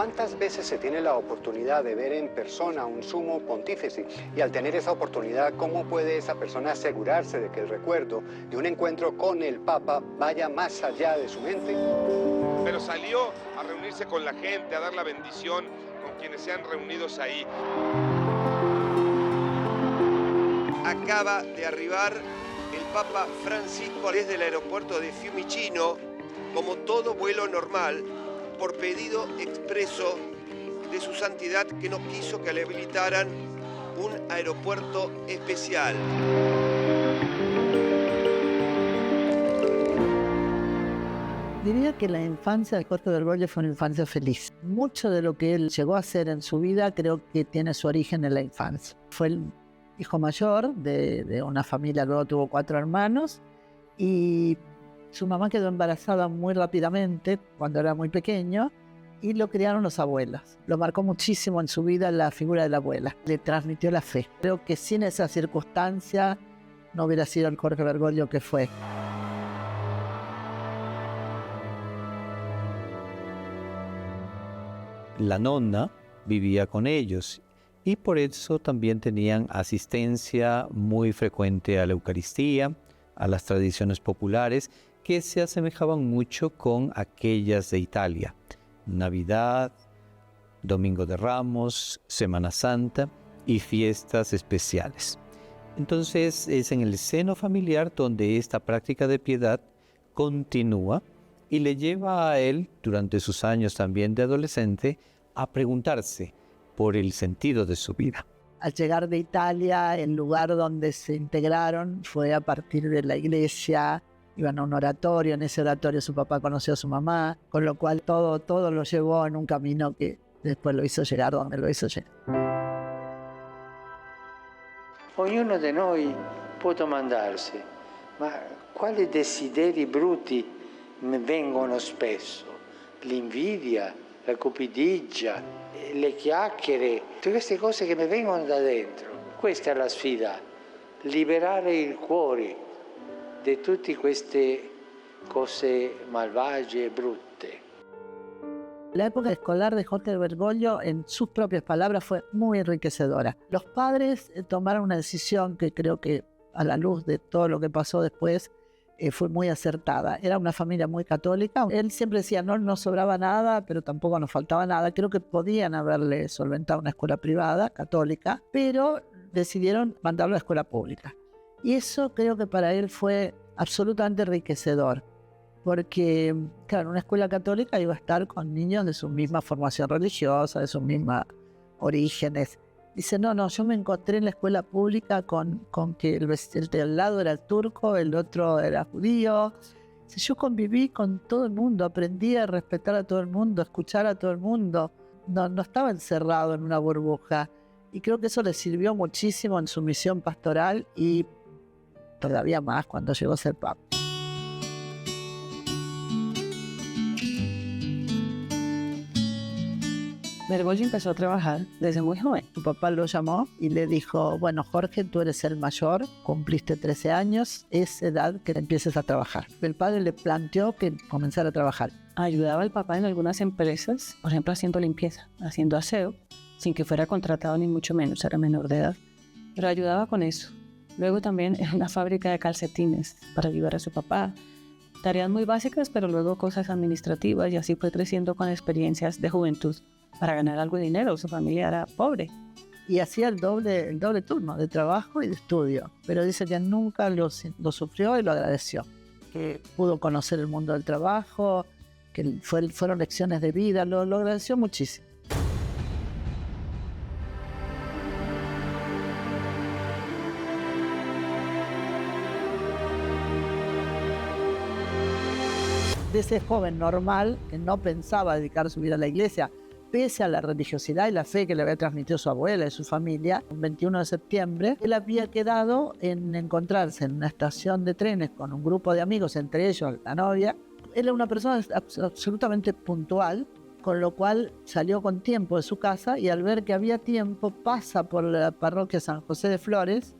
¿Cuántas veces se tiene la oportunidad de ver en persona a un sumo pontífice? Y al tener esa oportunidad, ¿cómo puede esa persona asegurarse de que el recuerdo de un encuentro con el Papa vaya más allá de su mente? Pero salió a reunirse con la gente, a dar la bendición con quienes se han reunidos ahí. Acaba de arribar el Papa Francisco desde el aeropuerto de Fiumicino, como todo vuelo normal, por pedido expreso de su santidad, que no quiso que le habilitaran un aeropuerto especial. Diría que la infancia de Jorge Bergoglio fue una infancia feliz. Mucho de lo que él llegó a hacer en su vida creo que tiene su origen en la infancia. Fue el hijo mayor de una familia, luego tuvo 4 hermanos y su mamá quedó embarazada muy rápidamente cuando era muy pequeño y lo criaron los abuelos. Lo marcó muchísimo en su vida la figura de la abuela. Le transmitió la fe. Creo que sin esa circunstancia no hubiera sido el Jorge Bergoglio que fue. La nonna vivía con ellos y por eso también tenían asistencia muy frecuente a la Eucaristía, a las tradiciones populares que se asemejaban mucho con aquellas de Italia. Navidad, Domingo de Ramos, Semana Santa y fiestas especiales. Entonces es en el seno familiar donde esta práctica de piedad continúa y le lleva a él, durante sus años también de adolescente, a preguntarse por el sentido de su vida. Al llegar de Italia, el lugar donde se integraron fue a partir de la iglesia. Iban a un oratorio, en ese oratorio su papá conoció a su mamá, con lo cual todo lo llevó en un camino que después lo hizo llegar donde lo hizo llegar. Ognuno di noi può domandarsi, ma quali desideri brutti mi vengono spesso? L'invidia, la cupidigia, le chiacchiere, tutte queste cose che mi vengono da dentro. Questa è la sfida, liberare il cuore di tutte queste cose malvagie e brutte. La época escolar de Jorge Bergoglio, en sus propias palabras, fue muy enriquecedora. Los padres tomaron una decisión que creo que, a la luz de todo lo que pasó después, fue muy acertada. Era una familia muy católica. Él siempre decía, no nos sobraba nada, pero tampoco nos faltaba nada. Creo que podían haberle solventado una escuela privada, católica, pero decidieron mandarlo a la escuela pública. Y eso creo que para él fue absolutamente enriquecedor. Porque, claro, en una escuela católica iba a estar con niños de su misma formación religiosa, de sus mismos orígenes. Dice, no, yo me encontré en la escuela pública con que el de al lado era turco, el otro era judío. Dice, yo conviví con todo el mundo, aprendí a respetar a todo el mundo, a escuchar a todo el mundo. No estaba encerrado en una burbuja. Y creo que eso le sirvió muchísimo en su misión pastoral y todavía más cuando llegó a ser papa. Bergoglio empezó a trabajar desde muy joven. Su papá lo llamó y le dijo, bueno, Jorge, tú eres el mayor, cumpliste 13 años, es edad que empieces a trabajar. El padre le planteó que comenzara a trabajar. Ayudaba al papá en algunas empresas, por ejemplo, haciendo limpieza, haciendo aseo, sin que fuera contratado ni mucho menos, era menor de edad. Pero ayudaba con eso. Luego también en una fábrica de calcetines para ayudar a su papá. Tareas muy básicas, pero luego cosas administrativas, y así fue creciendo con experiencias de juventud para ganar algo de dinero. Su familia era pobre. Y hacía el doble turno de trabajo y de estudio. Pero dice que nunca lo sufrió y lo agradeció. Que pudo conocer el mundo del trabajo, que fueron lecciones de vida, lo agradeció muchísimo. De ese joven normal que no pensaba dedicar su vida a la iglesia, pese a la religiosidad y la fe que le había transmitido su abuela y su familia, el 21 de septiembre, él había quedado en encontrarse en una estación de trenes con un grupo de amigos, entre ellos la novia. Él era una persona absolutamente puntual, con lo cual salió con tiempo de su casa y al ver que había tiempo pasa por la parroquia San José de Flores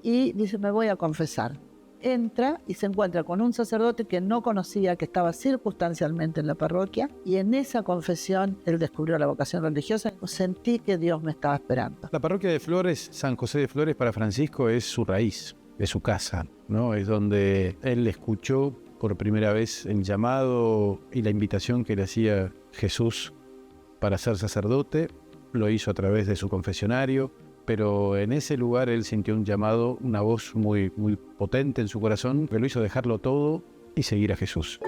y dice, me voy a confesar. entra y se encuentra con un sacerdote que no conocía, que estaba circunstancialmente en la parroquia, y en esa confesión él descubrió la vocación religiosa. Sentí que Dios me estaba esperando. La parroquia de Flores, San José de Flores, para Francisco es su raíz, es su casa, ¿no? Es donde él escuchó por primera vez el llamado y la invitación que le hacía Jesús para ser sacerdote. Lo hizo a través de su confesionario, pero en ese lugar él sintió un llamado, una voz muy, muy potente en su corazón, que lo hizo dejarlo todo y seguir a Jesús.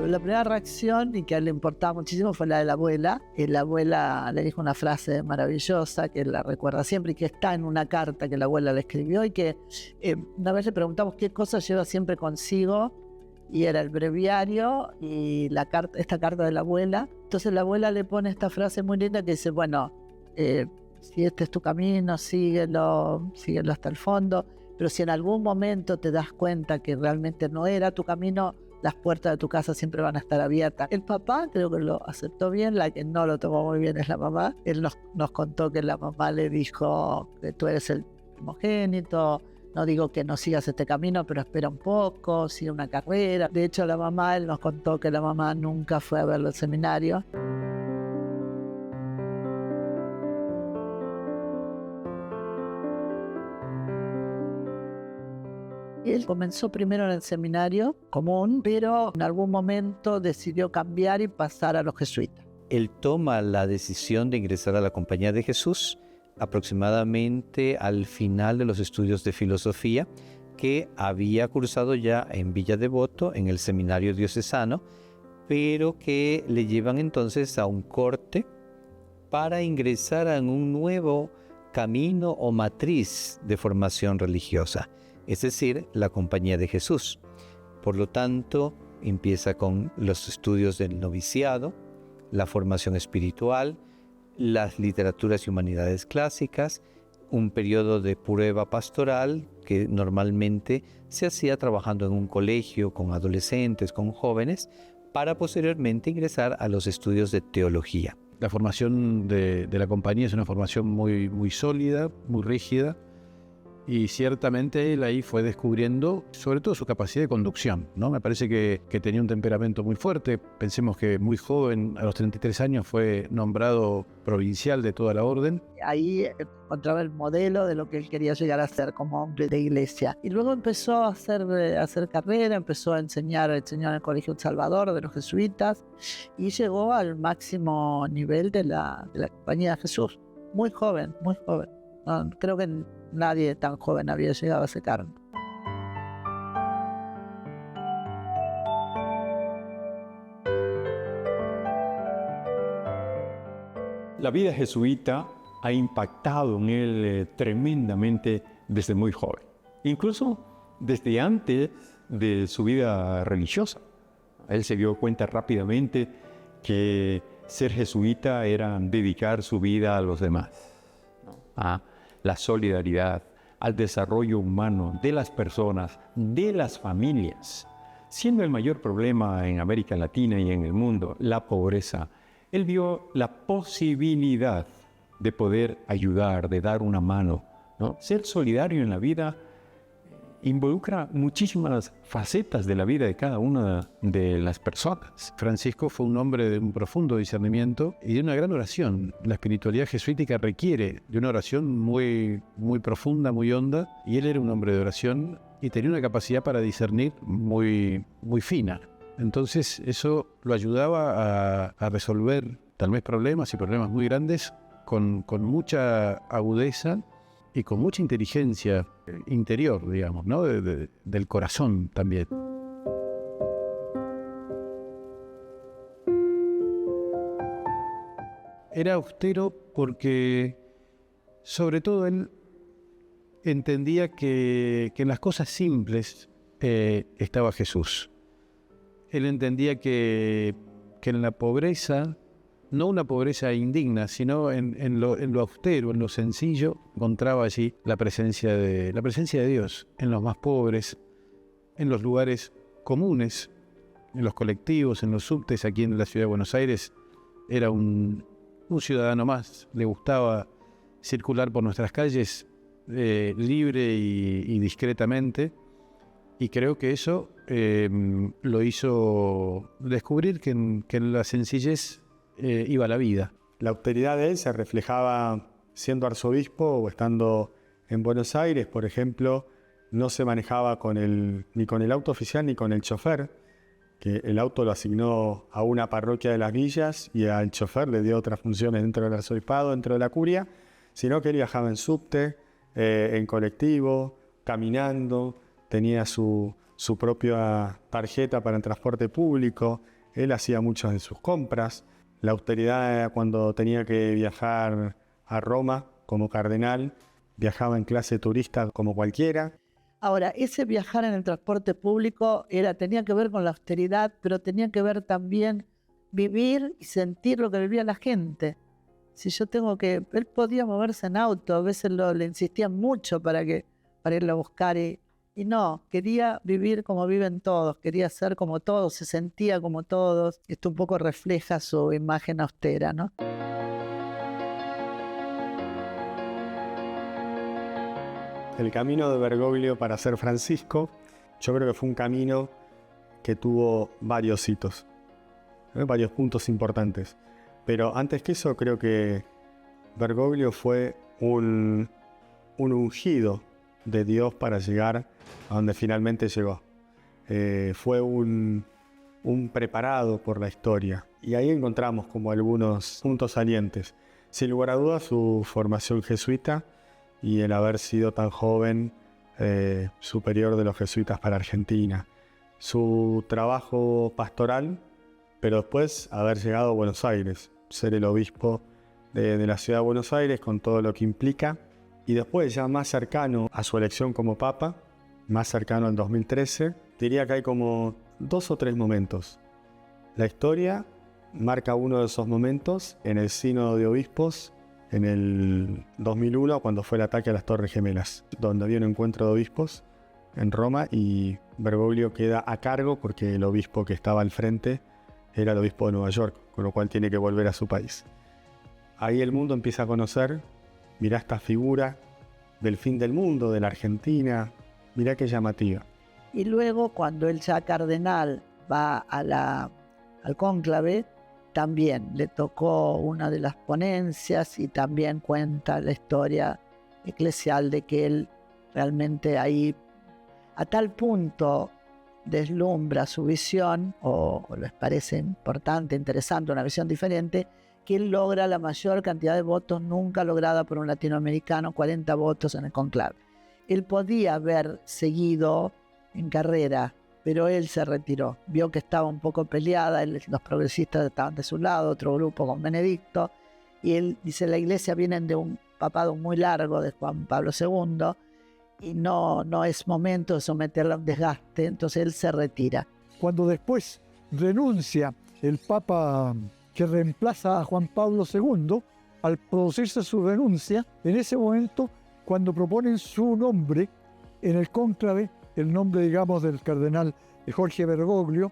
La primera reacción, y que a él le importaba muchísimo, fue la de la abuela. La abuela le dijo una frase maravillosa que él la recuerda siempre y que está en una carta que la abuela le escribió, y que una vez le preguntamos qué cosa lleva siempre consigo, y era el breviario y esta carta de la abuela. Entonces la abuela le pone esta frase muy linda que dice, bueno, si este es tu camino, síguelo hasta el fondo, pero si en algún momento te das cuenta que realmente no era tu camino, las puertas de tu casa siempre van a estar abiertas. El papá creo que lo aceptó bien, la que no lo tomó muy bien es la mamá. Él nos contó que la mamá le dijo que tú eres el primogénito, no digo que no sigas este camino, pero espera un poco, sigue una carrera. De hecho, él nos contó que la mamá nunca fue a verlo al seminario. Él comenzó primero en el seminario común, pero en algún momento decidió cambiar y pasar a los jesuitas. Él toma la decisión de ingresar a la Compañía de Jesús aproximadamente al final de los estudios de filosofía que había cursado ya en Villa Devoto, en el seminario diocesano, pero que le llevan entonces a un corte para ingresar en un nuevo camino o matriz de formación religiosa, es decir, la Compañía de Jesús. Por lo tanto, empieza con los estudios del noviciado, la formación espiritual, las literaturas y humanidades clásicas, un periodo de prueba pastoral que normalmente se hacía trabajando en un colegio con adolescentes, con jóvenes, para posteriormente ingresar a los estudios de teología. La formación de la compañía es una formación muy, muy sólida, muy rígida, y ciertamente él ahí fue descubriendo sobre todo su capacidad de conducción, ¿no? Me parece que tenía un temperamento muy fuerte. Pensemos que muy joven, a los 33 años, fue nombrado provincial de toda la orden. Ahí encontraba el modelo de lo que él quería llegar a ser como hombre de iglesia. Y luego empezó a hacer carrera, empezó a enseñar en el Colegio El Salvador de los jesuitas, y llegó al máximo nivel de la Compañía de Jesús. Muy joven, muy joven. No, creo que nadie tan joven había llegado a ese cargo. La vida jesuita ha impactado en él tremendamente desde muy joven, incluso desde antes de su vida religiosa. Él se dio cuenta rápidamente que ser jesuita era dedicar su vida a los demás, ¿no? A la solidaridad, al desarrollo humano de las personas, de las familias. Siendo el mayor problema en América Latina y en el mundo la pobreza, él vio la posibilidad de poder ayudar, de dar una mano, ¿no? Ser solidario en la vida involucra muchísimas facetas de la vida de cada una de las personas. Francisco fue un hombre de un profundo discernimiento y de una gran oración. La espiritualidad jesuítica requiere de una oración muy, muy profunda, muy honda, y él era un hombre de oración y tenía una capacidad para discernir muy, muy fina. Entonces eso lo ayudaba a resolver tal vez problemas y problemas muy grandes con mucha agudeza y con mucha inteligencia interior, digamos, ¿no? Del corazón también. Era austero porque, sobre todo, él entendía que en las cosas simples estaba Jesús. Él entendía que en la pobreza, no una pobreza indigna, sino en lo austero, en lo sencillo, encontraba allí la presencia de Dios, en los más pobres, en los lugares comunes, los colectivos, en los subtes aquí en la ciudad de Buenos Aires. Era un ciudadano más. Le gustaba circular por nuestras calles libre y discretamente. Y creo que eso lo hizo descubrir que en la sencillez iba la vida. La austeridad de él se reflejaba siendo arzobispo o estando en Buenos Aires, por ejemplo. No se manejaba ni con el auto oficial ni con el chofer, que el auto lo asignó a una parroquia de las villas y al chofer le dio otras funciones dentro del arzobispado, dentro de la curia, sino que él viajaba en subte, en colectivo, caminando, tenía su propia tarjeta para el transporte público, él hacía muchas de sus compras. La austeridad, cuando tenía que viajar a Roma como cardenal, viajaba en clase turista como cualquiera. Ahora, ese viajar en el transporte público tenía que ver con la austeridad, pero tenía que ver también vivir y sentir lo que vivía la gente. Si yo él podía moverse en auto, a veces le insistían mucho para irlo a buscar y no, quería vivir como viven todos, quería ser como todos, se sentía como todos. Esto un poco refleja su imagen austera, ¿no? El camino de Bergoglio para ser Francisco, yo creo que fue un camino que tuvo varios hitos, varios puntos importantes. Pero antes que eso, creo que Bergoglio fue un ungido de Dios para llegar a donde finalmente llegó. Fue un preparado por la historia. Y ahí encontramos como algunos puntos salientes. Sin lugar a dudas, su formación jesuita y el haber sido tan joven superior de los jesuitas para Argentina. Su trabajo pastoral, pero después haber llegado a Buenos Aires, ser el obispo de la ciudad de Buenos Aires con todo lo que implica. Y después, ya más cercano a su elección como papa, más cercano al 2013, diría que hay como 2 o 3 momentos. La historia marca uno de esos momentos en el Sínodo de Obispos, en el 2001, cuando fue el ataque a las Torres Gemelas, donde había un encuentro de obispos en Roma y Bergoglio queda a cargo porque el obispo que estaba al frente era el obispo de Nueva York, con lo cual tiene que volver a su país. Ahí el mundo empieza a conocer, mirá esta figura del fin del mundo, de la Argentina, mirá qué llamativa. Y luego, cuando él ya cardenal va al cónclave, también le tocó una de las ponencias y también cuenta la historia eclesial de que él realmente ahí a tal punto deslumbra su visión o les parece importante, interesante, una visión diferente, que él logra la mayor cantidad de votos nunca lograda por un latinoamericano, 40 votos en el conclave. Él podía haber seguido en carrera, pero él se retiró. Vio que estaba un poco peleada, los progresistas estaban de su lado, otro grupo con Benedicto, y él dice, la iglesia viene de un papado muy largo de Juan Pablo II, y no es momento de someterla a un desgaste, entonces él se retira. Cuando después renuncia el Papa que reemplaza a Juan Pablo II, al producirse su renuncia, en ese momento, cuando proponen su nombre en el cónclave, el nombre, digamos, del cardenal Jorge Bergoglio,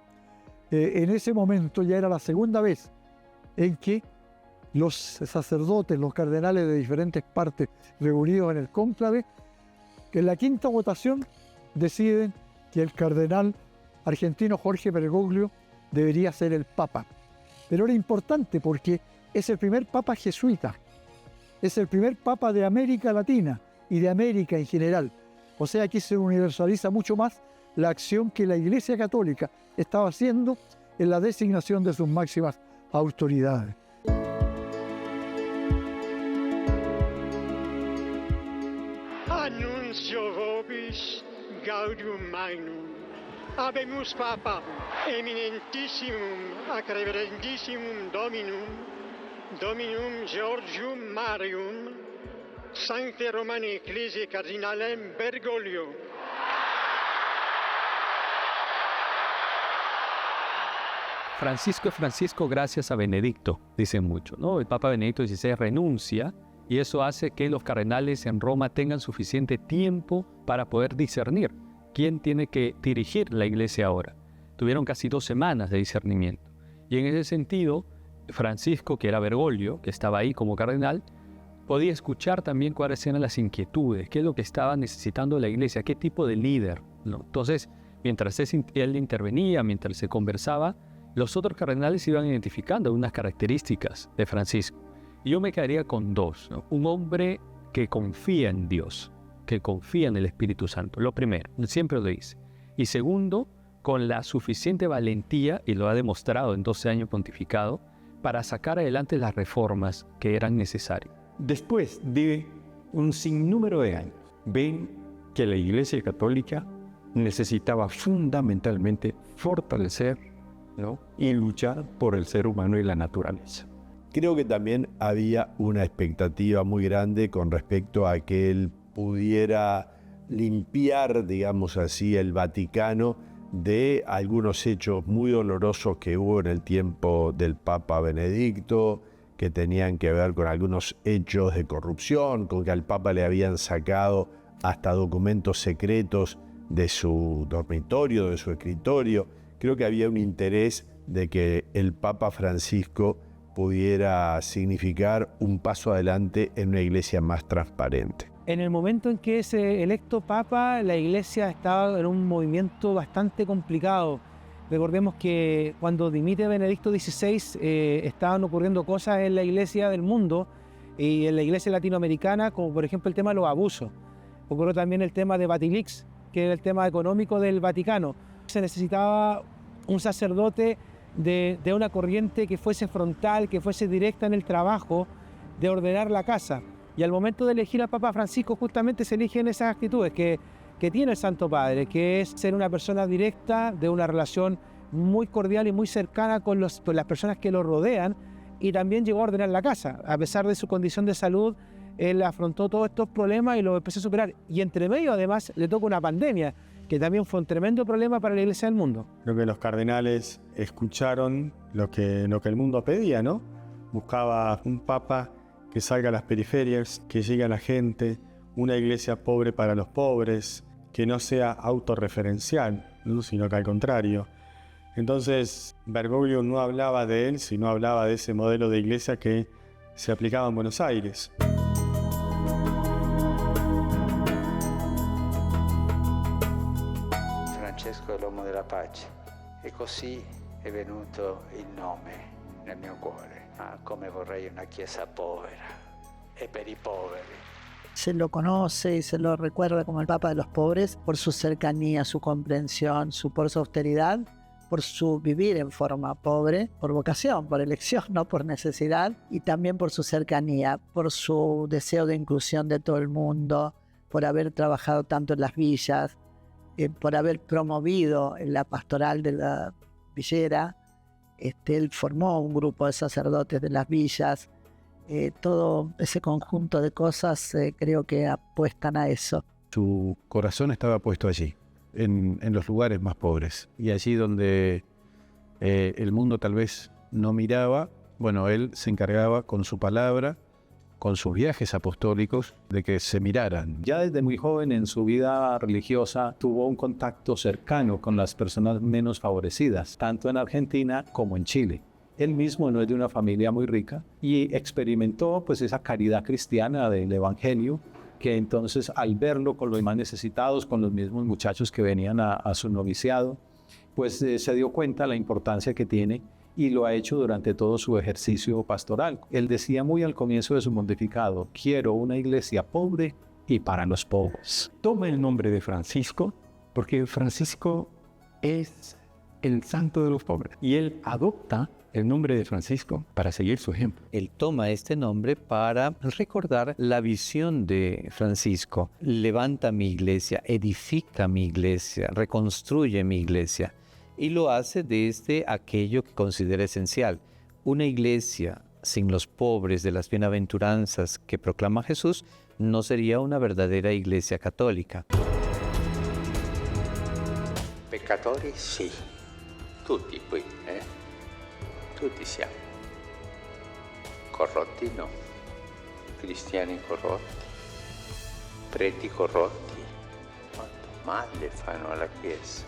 en ese momento ya era la segunda vez en que los sacerdotes, los cardenales de diferentes partes reunidos en el cónclave, que en la quinta votación deciden que el cardenal argentino Jorge Bergoglio debería ser el papa. Pero era importante porque es el primer papa jesuita, es el primer papa de América Latina y de América en general. O sea, aquí se universaliza mucho más la acción que la Iglesia Católica estaba haciendo en la designación de sus máximas autoridades. Annuncio vobis gaudium magnum, habemus papam eminentissimum ac reverendissimum Dominum Georgium Marium, Sancte Romani Ecclesiae Cardinalem Bergoglio. Francisco es Francisco gracias a Benedicto, dicen mucho, ¿no? El Papa Benedicto XVI renuncia y eso hace que los cardenales en Roma tengan suficiente tiempo para poder discernir quién tiene que dirigir la iglesia ahora. tuvieron casi 2 semanas de discernimiento. Y en ese sentido, Francisco, que era Bergoglio, que estaba ahí como cardenal, podía escuchar también cuáles eran las inquietudes, qué es lo que estaba necesitando la iglesia, qué tipo de líder, ¿no? Entonces, mientras él intervenía, mientras se conversaba, los otros cardenales iban identificando unas características de Francisco. Y yo me quedaría con 2, ¿no? Un hombre que confía en Dios, que confía en el Espíritu Santo, lo primero, siempre lo dice. Y segundo, con la suficiente valentía, y lo ha demostrado en 12 años pontificado, para sacar adelante las reformas que eran necesarias. Después de un sinnúmero de años, ven que la Iglesia Católica necesitaba fundamentalmente fortalecer, ¿no?, y luchar por el ser humano y la naturaleza. Creo que también había una expectativa muy grande con respecto a que él pudiera limpiar, digamos así, el Vaticano de algunos hechos muy dolorosos que hubo en el tiempo del Papa Benedicto, que tenían que ver con algunos hechos de corrupción, con que al Papa le habían sacado hasta documentos secretos de su dormitorio, de su escritorio. Creo que había un interés de que el Papa Francisco pudiera significar un paso adelante en una iglesia más transparente. En el momento en que es electo Papa, la iglesia estaba en un movimiento bastante complicado. Recordemos que cuando dimite Benedicto XVI estaban ocurriendo cosas en la iglesia del mundo y en la iglesia latinoamericana, como por ejemplo el tema de los abusos. Ocurrió también el tema de Batilix, que era el tema económico del Vaticano. Se necesitaba un sacerdote de una corriente que fuese frontal, que fuese directa en el trabajo de ordenar la casa. Y al momento de elegir al Papa Francisco justamente se eligen esas actitudes que tiene el Santo Padre, que es ser una persona directa, de una relación muy cordial y muy cercana con las personas que lo rodean, y también llegó a ordenar la casa. A pesar de su condición de salud, él afrontó todos estos problemas y los empezó a superar. Y entre medio además le toca una pandemia, que también fue un tremendo problema para la Iglesia del mundo. Creo que los cardenales escucharon lo que el mundo pedía, ¿no? Buscaba un papa que salga a las periferias, que llegue a la gente, una iglesia pobre para los pobres, que no sea autorreferencial, ¿no?, sino que al contrario. Entonces, Bergoglio no hablaba de él, sino hablaba de ese modelo de iglesia que se aplicaba en Buenos Aires. Francesco è l'uomo della pace e così è venuto il nome nel mio cuore. Ma come vorrei una chiesa povera e per i poveri. Se lo conoce y se lo recuerda como el Papa de los pobres por su cercanía, su comprensión, por su austeridad, por su vivir en forma pobre, por vocación, por elección, no por necesidad, y también por su cercanía, por su deseo de inclusión de todo el mundo, por haber trabajado tanto en las villas, por haber promovido en la pastoral de la villera. Él formó un grupo de sacerdotes de las villas. Todo ese conjunto de cosas creo que apuestan a eso. Su corazón estaba puesto allí, en los lugares más pobres. Y allí donde el mundo tal vez no miraba, bueno, él se encargaba con su palabra, con sus viajes apostólicos, de que se miraran. Ya desde muy joven en su vida religiosa tuvo un contacto cercano con las personas menos favorecidas, tanto en Argentina como en Chile. Él mismo no es de una familia muy rica y experimentó pues esa caridad cristiana del Evangelio, que entonces al verlo con los más necesitados, con los mismos muchachos que venían a su noviciado, pues se dio cuenta de la importancia que tiene, y lo ha hecho durante todo su ejercicio pastoral. Él decía muy al comienzo de su pontificado: quiero una iglesia pobre y para los pobres. Toma el nombre de Francisco porque Francisco es el santo de los pobres y él adopta el nombre de Francisco para seguir su ejemplo. Él toma este nombre para recordar la visión de Francisco. Levanta mi iglesia, edifica mi iglesia, reconstruye mi iglesia. Y lo hace desde aquello que considera esencial. Una iglesia sin los pobres de las bienaventuranzas que proclama Jesús no sería una verdadera iglesia católica. Peccatori sì, tutti qui, tutti siamo. Corrotti no, cristiani corrotti, preti corrotti. Quanto male fanno alla Chiesa.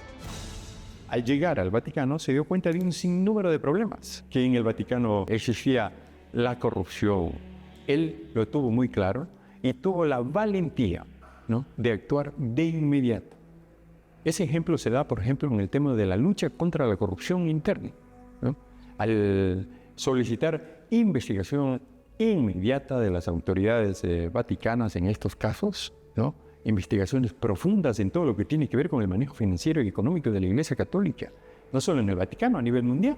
al llegar al Vaticano se dio cuenta de un sinnúmero de problemas, que en el Vaticano existía la corrupción. Él lo tuvo muy claro y tuvo la valentía, ¿no?, de actuar de inmediato. Ese ejemplo se da, por ejemplo, en el tema de la lucha contra la corrupción interna, ¿no?, al solicitar investigación inmediata de las autoridades vaticanas en estos casos, ¿no?, investigaciones profundas en todo lo que tiene que ver con el manejo financiero y económico de la Iglesia Católica, no solo en el Vaticano, a nivel mundial.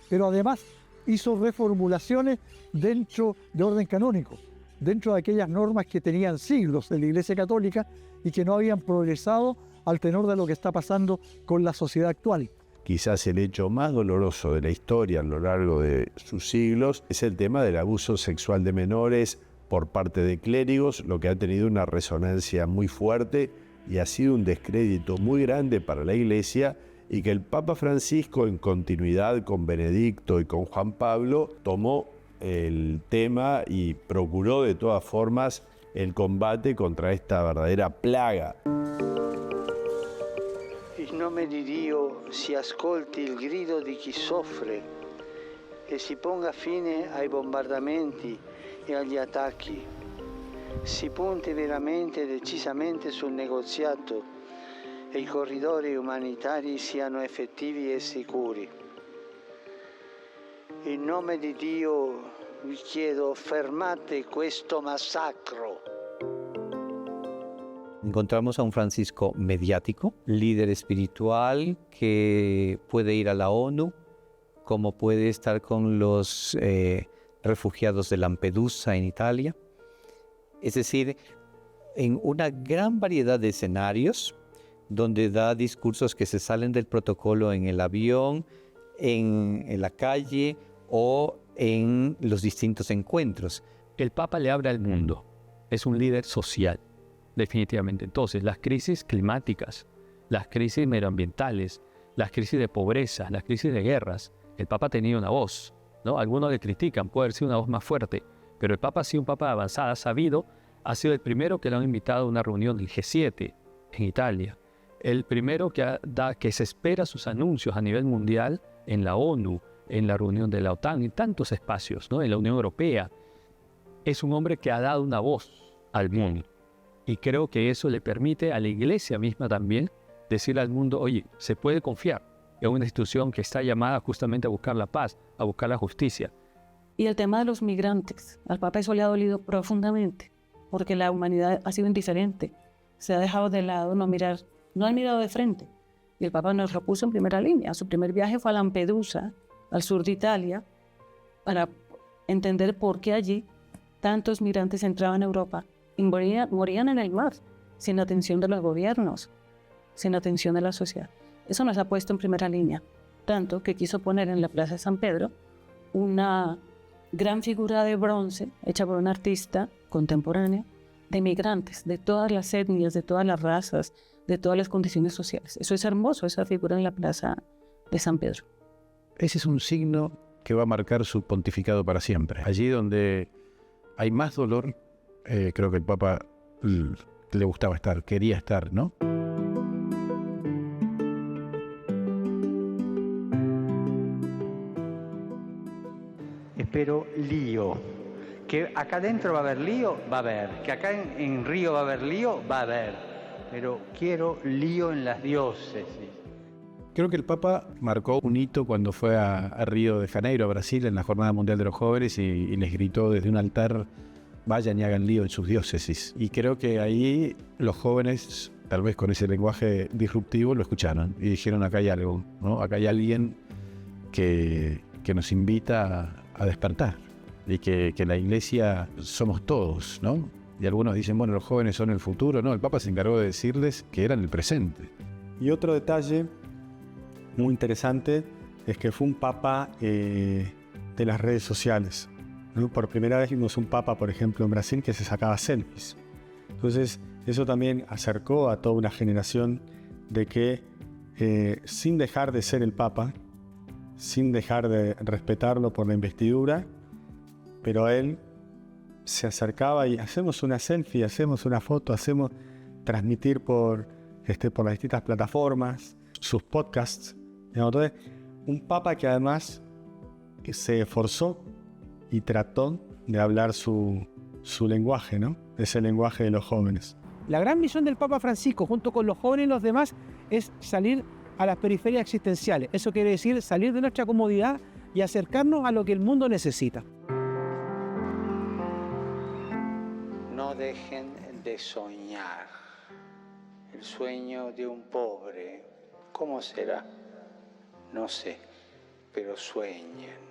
Pero además hizo reformulaciones dentro de orden canónico, dentro de aquellas normas que tenían siglos de la Iglesia Católica y que no habían progresado al tenor de lo que está pasando con la sociedad actual. Quizás el hecho más doloroso de la historia a lo largo de sus siglos es el tema del abuso sexual de menores por parte de clérigos, lo que ha tenido una resonancia muy fuerte y ha sido un descrédito muy grande para la Iglesia, y que el Papa Francisco, en continuidad con Benedicto y con Juan Pablo, tomó el tema y procuró de todas formas el combate contra esta verdadera plaga. In nome di Dio si ascolti il grido di chi soffre e si ponga fine ai bombardamenti e agli attacchi. Si punti veramente e decisamente sul negoziato e i corridoi umanitari siano effettivi e sicuri. In nome di Dio vi chiedo, fermate questo massacro. Encontramos a un Francisco mediático, líder espiritual que puede ir a la ONU, como puede estar con los refugiados de Lampedusa en Italia. Es decir, en una gran variedad de escenarios donde da discursos que se salen del protocolo en el avión, en la calle o en los distintos encuentros. El Papa le habla al mundo, es un líder social, definitivamente. Entonces, las crisis climáticas, las crisis medioambientales, las crisis de pobreza, las crisis de guerras, el Papa tenía una voz, ¿no? Algunos le critican, puede haber sido una voz más fuerte, pero el Papa ha sido un Papa de avanzada, sabido, ha sido el primero que le han invitado a una reunión del G7 en Italia, el primero que se espera sus anuncios a nivel mundial en la ONU, en la reunión de la OTAN, en tantos espacios, ¿no?, en la Unión Europea. Es un hombre que ha dado una voz al mundo. Y creo que eso le permite a la Iglesia misma también decirle al mundo, oye, se puede confiar en una institución que está llamada justamente a buscar la paz, a buscar la justicia. Y el tema de los migrantes, al Papa eso le ha dolido profundamente, porque la humanidad ha sido indiferente. Se ha dejado de lado, no ha mirado de frente. Y el Papa nos lo puso en primera línea. Su primer viaje fue a Lampedusa, al sur de Italia, para entender por qué allí tantos migrantes entraban a Europa y morían en el mar, sin atención de los gobiernos, sin atención de la sociedad. Eso nos ha puesto en primera línea, tanto que quiso poner en la Plaza de San Pedro una gran figura de bronce hecha por un artista contemporáneo de migrantes, de todas las etnias, de todas las razas, de todas las condiciones sociales. Eso es hermoso, esa figura en la Plaza de San Pedro. Ese es un signo que va a marcar su pontificado para siempre. Allí donde hay más dolor, creo que el Papa le gustaba estar, quería estar, ¿no? Espero lío. Que acá adentro va a haber lío, va a haber. Que acá en Río va a haber lío, va a haber. Pero quiero lío en las diócesis. Creo que el Papa marcó un hito cuando fue a Río de Janeiro, a Brasil, en la Jornada Mundial de los Jóvenes y les gritó desde un altar, vayan y hagan lío en sus diócesis. Y creo que ahí los jóvenes, tal vez con ese lenguaje disruptivo, lo escucharon y dijeron, acá hay algo, ¿no? Acá hay alguien que nos invita a despertar y que la Iglesia somos todos, ¿no? Y algunos dicen, bueno, los jóvenes son el futuro. No, el Papa se encargó de decirles que eran el presente. Y otro detalle muy interesante es que fue un papa de las redes sociales, ¿no? Por primera vez vimos un papa, por ejemplo, en Brasil que se sacaba selfies. Entonces, eso también acercó a toda una generación de que, sin dejar de ser el papa, sin dejar de respetarlo por la investidura, pero él se acercaba y hacemos una selfie, hacemos una foto, hacemos transmitir por las distintas plataformas, sus podcasts. Entonces, un papa que además se esforzó y trató de hablar su lenguaje, ¿no? Ese lenguaje de los jóvenes. La gran misión del Papa Francisco, junto con los jóvenes y los demás, es salir a las periferias existenciales. Eso quiere decir salir de nuestra comodidad y acercarnos a lo que el mundo necesita. No dejen de soñar. El sueño de un pobre, ¿cómo será? No sé, pero sueñen.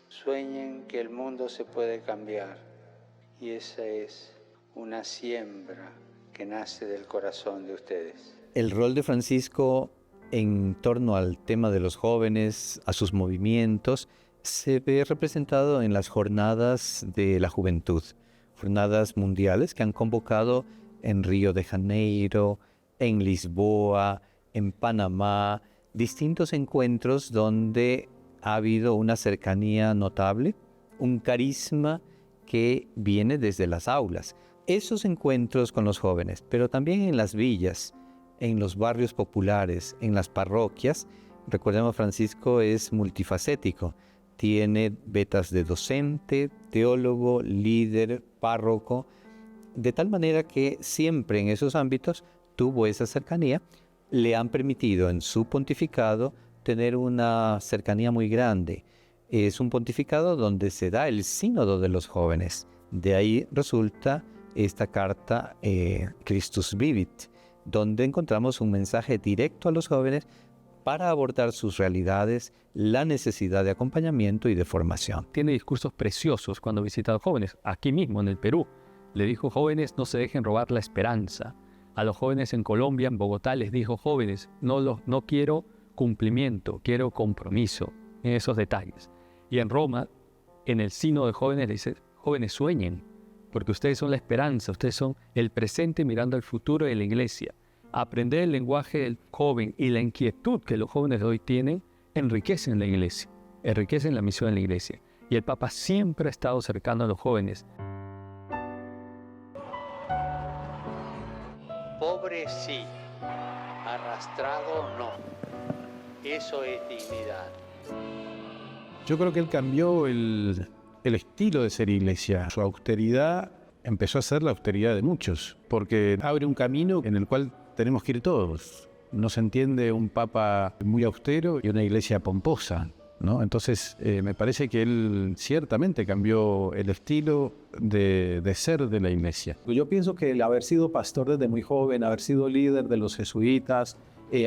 Sueñen que el mundo se puede cambiar. Y esa es una siembra que nace del corazón de ustedes. El rol de Francisco en torno al tema de los jóvenes, a sus movimientos, se ve representado en las jornadas de la juventud, jornadas mundiales que han convocado en Río de Janeiro, en Lisboa, en Panamá, distintos encuentros donde ha habido una cercanía notable, un carisma que viene desde las aulas. Esos encuentros con los jóvenes, pero también en las villas, en los barrios populares, en las parroquias. Recordemos, Francisco es multifacético. Tiene vetas de docente, teólogo, líder, párroco, de tal manera que siempre en esos ámbitos tuvo esa cercanía. Le han permitido en su pontificado tener una cercanía muy grande. Es un pontificado donde se da el sínodo de los jóvenes. De ahí resulta esta carta Christus Vivit, donde encontramos un mensaje directo a los jóvenes para abordar sus realidades, la necesidad de acompañamiento y de formación. Tiene discursos preciosos cuando visita a los jóvenes. Aquí mismo, en el Perú, le dijo: jóvenes, no se dejen robar la esperanza. A los jóvenes en Colombia, en Bogotá, les dijo: jóvenes, no quiero cumplimiento, quiero compromiso, en esos detalles. Y en Roma, en el Sínodo de Jóvenes, le dice: jóvenes, sueñen, porque ustedes son la esperanza, ustedes son el presente mirando al futuro de la iglesia. Aprender el lenguaje del joven y la inquietud que los jóvenes de hoy tienen enriquecen la iglesia, enriquecen la misión de la iglesia. Y el Papa siempre ha estado cercano a los jóvenes. Pobre sí, arrastrado no. Eso es dignidad. Yo creo que él cambió el estilo de ser iglesia. Su austeridad empezó a ser la austeridad de muchos, porque abre un camino en el cual tenemos que ir todos. No se entiende un papa muy austero y una iglesia pomposa, ¿no? Entonces me parece que él ciertamente cambió el estilo de ser de la iglesia. Yo pienso que el haber sido pastor desde muy joven, haber sido líder de los jesuitas,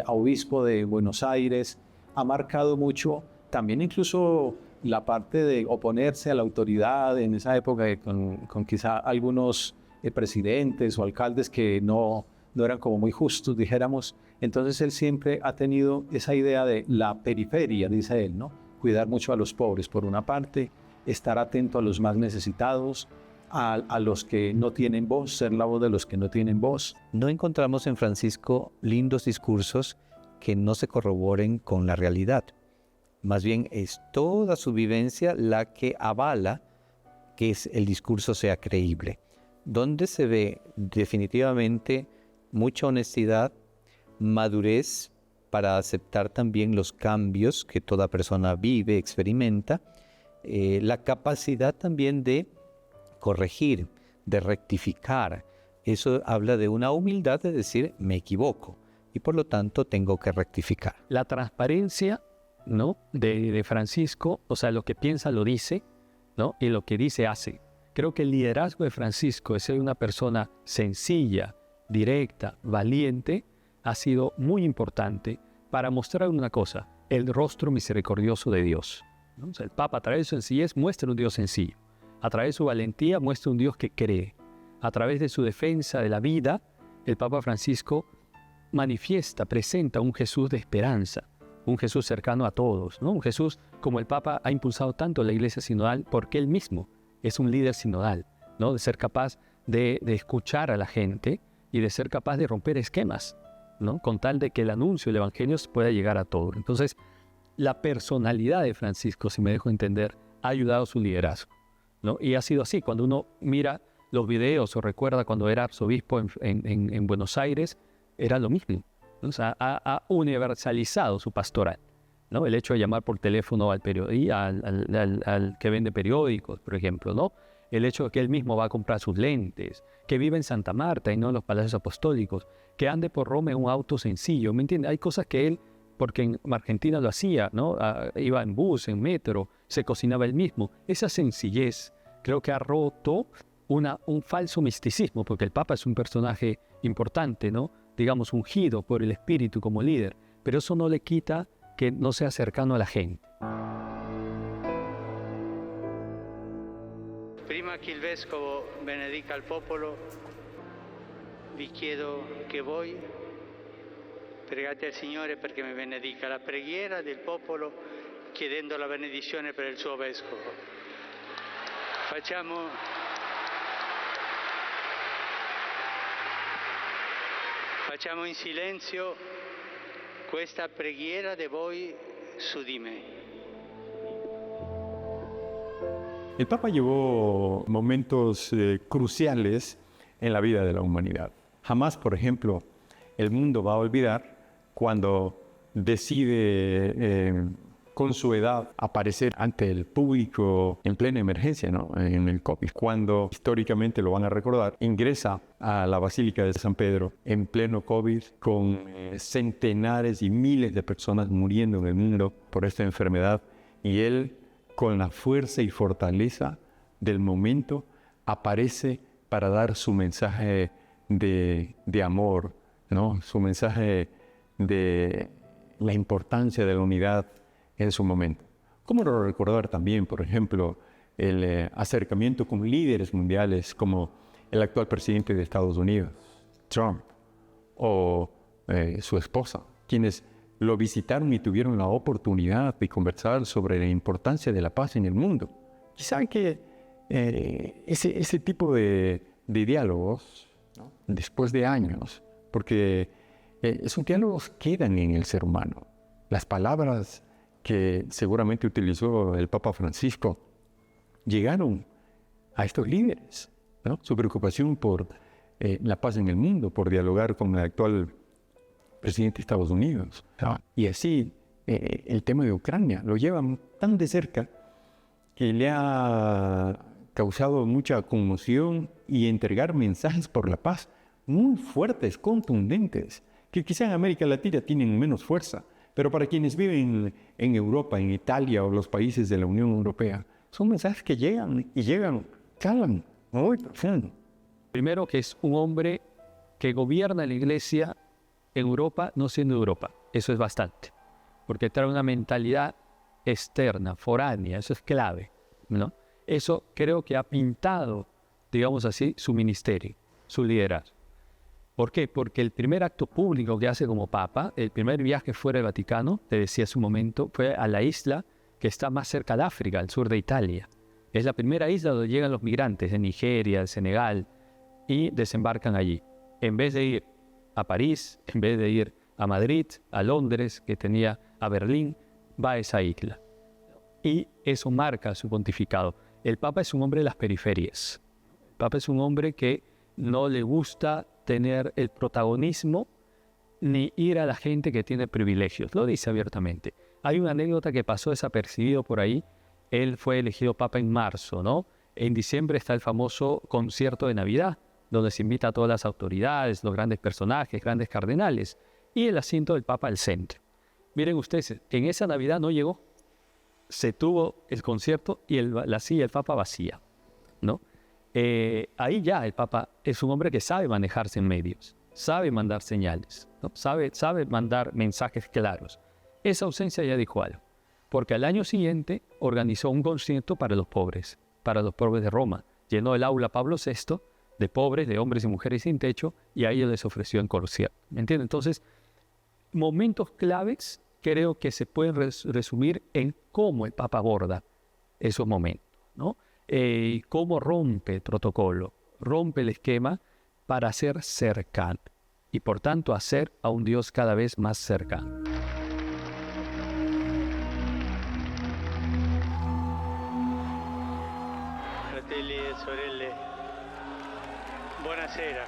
obispo de Buenos Aires, ha marcado mucho también incluso la parte de oponerse a la autoridad en esa época con quizá algunos presidentes o alcaldes que no eran como muy justos, dijéramos. Entonces él siempre ha tenido esa idea de la periferia, dice él, ¿no? Cuidar mucho a los pobres por una parte, estar atento a los más necesitados, a los que no tienen voz, ser la voz de los que no tienen voz. No encontramos en Francisco lindos discursos que no se corroboren con la realidad. Más bien es toda su vivencia la que avala que el discurso sea creíble, donde se ve definitivamente mucha honestidad, madurez para aceptar también los cambios que toda persona vive, experimenta, la capacidad también de corregir, de rectificar. Eso habla de una humildad de decir: me equivoco y por lo tanto tengo que rectificar. La transparencia, ¿no?, de Francisco, o sea, lo que piensa lo dice, ¿no?, y lo que dice hace. Creo que el liderazgo de Francisco, de ser una persona sencilla, directa, valiente, ha sido muy importante para mostrar una cosa: el rostro misericordioso de Dios, ¿no? O sea, el Papa, a través de su sencillez, muestra un Dios sencillo. A través de su valentía, muestra un Dios que cree. A través de su defensa de la vida, el Papa Francisco manifiesta, presenta un Jesús de esperanza, un Jesús cercano a todos, ¿no? Un Jesús como el Papa ha impulsado tanto la Iglesia sinodal, porque él mismo es un líder sinodal, ¿no? De ser capaz de escuchar a la gente y de ser capaz de romper esquemas, ¿no?, con tal de que el anuncio del Evangelio pueda llegar a todos. Entonces, la personalidad de Francisco, si me dejo entender, ha ayudado a su liderazgo, ¿no? Y ha sido así. Cuando uno mira los videos o recuerda cuando era arzobispo en Buenos Aires, era lo mismo, ¿no? O sea, ha universalizado su pastoral. ¿no? El hecho de llamar por teléfono al que vende periódicos, por ejemplo, ¿no? El hecho de que él mismo va a comprar sus lentes, que vive en Santa Marta y no en los palacios apostólicos, que ande por Roma en un auto sencillo, ¿me entiendes? Hay cosas que él, porque en Argentina lo hacía, ¿no? Iba en bus, en metro, se cocinaba él mismo. Esa sencillez creo que ha roto un falso misticismo, porque el Papa es un personaje importante, ¿no? Digamos, ungido por el Espíritu como líder, pero eso no le quita que no sea cercano a la gente. Prima che il Vescovo benedica il popolo, vi chiedo che voi pregate al Signore perché mi benedica la preghiera del popolo chiedendo la benedizione per il suo Vescovo. Facciamo in silenzio questa preghiera di voi su di me. El Papa llevó momentos cruciales en la vida de la humanidad. Jamás, por ejemplo, el mundo va a olvidar cuando decide con su edad aparecer ante el público en plena emergencia, ¿no? En el COVID. Cuando históricamente lo van a recordar, ingresa a la Basílica de San Pedro en pleno COVID con centenares y miles de personas muriendo en el mundo por esta enfermedad, y él, con la fuerza y fortaleza del momento, aparece para dar su mensaje de amor, ¿no? Su mensaje de la importancia de la unidad en su momento. ¿Cómo no recordar también, por ejemplo, el acercamiento con líderes mundiales como el actual presidente de Estados Unidos, Trump, o su esposa, quienes lo visitaron y tuvieron la oportunidad de conversar sobre la importancia de la paz en el mundo? Quizá que ese tipo de diálogos, ¿no? Después de años, porque esos diálogos quedan en el ser humano. Las palabras que seguramente utilizó el Papa Francisco llegaron a estos líderes, ¿no? Su preocupación por la paz en el mundo, por dialogar con el actual presidente de Estados Unidos. Y así el tema de Ucrania lo llevan tan de cerca que le ha causado mucha conmoción y entregar mensajes por la paz muy fuertes, contundentes, que quizá en América Latina tienen menos fuerza, pero para quienes viven en Europa, en Italia o los países de la Unión Europea, son mensajes que llegan y llegan, calan muy profundo. Primero, que es un hombre que gobierna la Iglesia en Europa, no siendo Europa. Eso es bastante, porque trae una mentalidad externa, foránea. Eso es clave, ¿no? Eso creo que ha pintado, digamos así, su ministerio, su liderazgo. ¿Por qué? Porque el primer acto público que hace como Papa, el primer viaje fuera del Vaticano, te decía hace un momento, fue a la isla que está más cerca de África, al sur de Italia. Es la primera isla donde llegan los migrantes de Nigeria, de Senegal, y desembarcan allí. En vez de ir a París, en vez de ir a Madrid, a Londres, que tenía a Berlín, va a esa isla. Y eso marca su pontificado. El Papa es un hombre de las periferias. El Papa es un hombre que no le gusta tener el protagonismo ni ir a la gente que tiene privilegios. Lo dice abiertamente. Hay una anécdota que pasó desapercibido por ahí. Él fue elegido Papa en marzo, ¿no? En diciembre está el famoso concierto de Navidad, donde se invita a todas las autoridades, los grandes personajes, grandes cardenales, y el asiento del Papa al centro. Miren ustedes, en esa Navidad no llegó. Se tuvo el concierto y la silla del Papa vacía, ¿no? Ahí ya el Papa es un hombre que sabe manejarse en medios, sabe mandar señales, ¿no? Sabe mandar mensajes claros. Esa ausencia ya dijo algo, porque al año siguiente organizó un concierto para los pobres de Roma. Llenó el aula Pablo VI de pobres, de hombres y mujeres sin techo, y a ellos les ofreció el concierto. ¿Me entienden? Entonces, momentos claves creo que se pueden resumir en cómo el Papa aborda esos momentos, ¿no? Cómo rompe el protocolo, rompe el esquema para ser cercano y por tanto hacer a un Dios cada vez más cercano. Fratelli e sorelle, buonasera.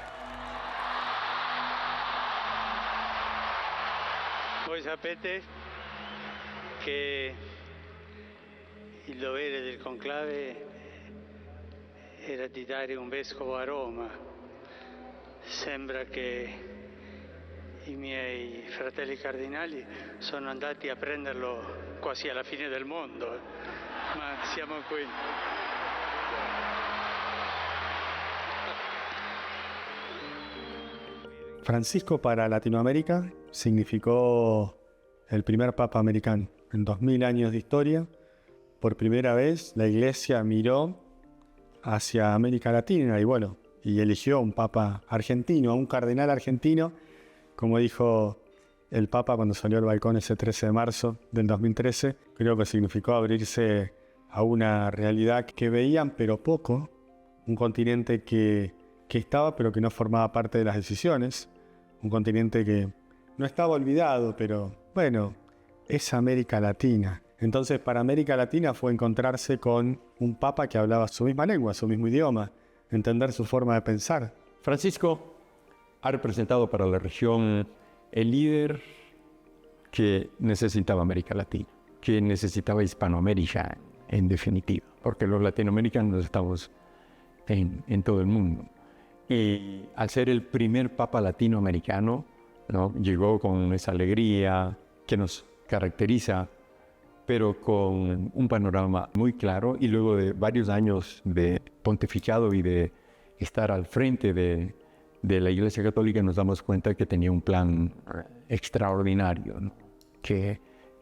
Voi sapete che il dovere del conclave era di dare un vescovo a Roma. Sembra che i miei fratelli cardinali sono andati a prenderlo quasi alla fine del mondo, ma siamo qui. Francisco para Latinoamérica significó el primer papa americano. En 2000 años de historia, por primera vez la Iglesia miró hacia América Latina y eligió un papa argentino, un cardenal argentino, como dijo el papa cuando salió al balcón ese 13 de marzo del 2013. Creo que significó abrirse a una realidad que veían pero poco, un continente que estaba pero que no formaba parte de las decisiones, un continente que no estaba olvidado, pero bueno, es América Latina. Entonces para América Latina fue encontrarse con un papa que hablaba su misma lengua, su mismo idioma, entender su forma de pensar. Francisco ha representado para la región el líder que necesitaba América Latina, que necesitaba Hispanoamérica en definitiva, porque los latinoamericanos estamos en todo el mundo. Y al ser el primer papa latinoamericano, ¿no?, llegó con esa alegría que nos caracteriza, pero con un panorama muy claro, y luego de varios años de pontificado y de estar al frente de la Iglesia Católica, nos damos cuenta que tenía un plan extraordinario, ¿no?, que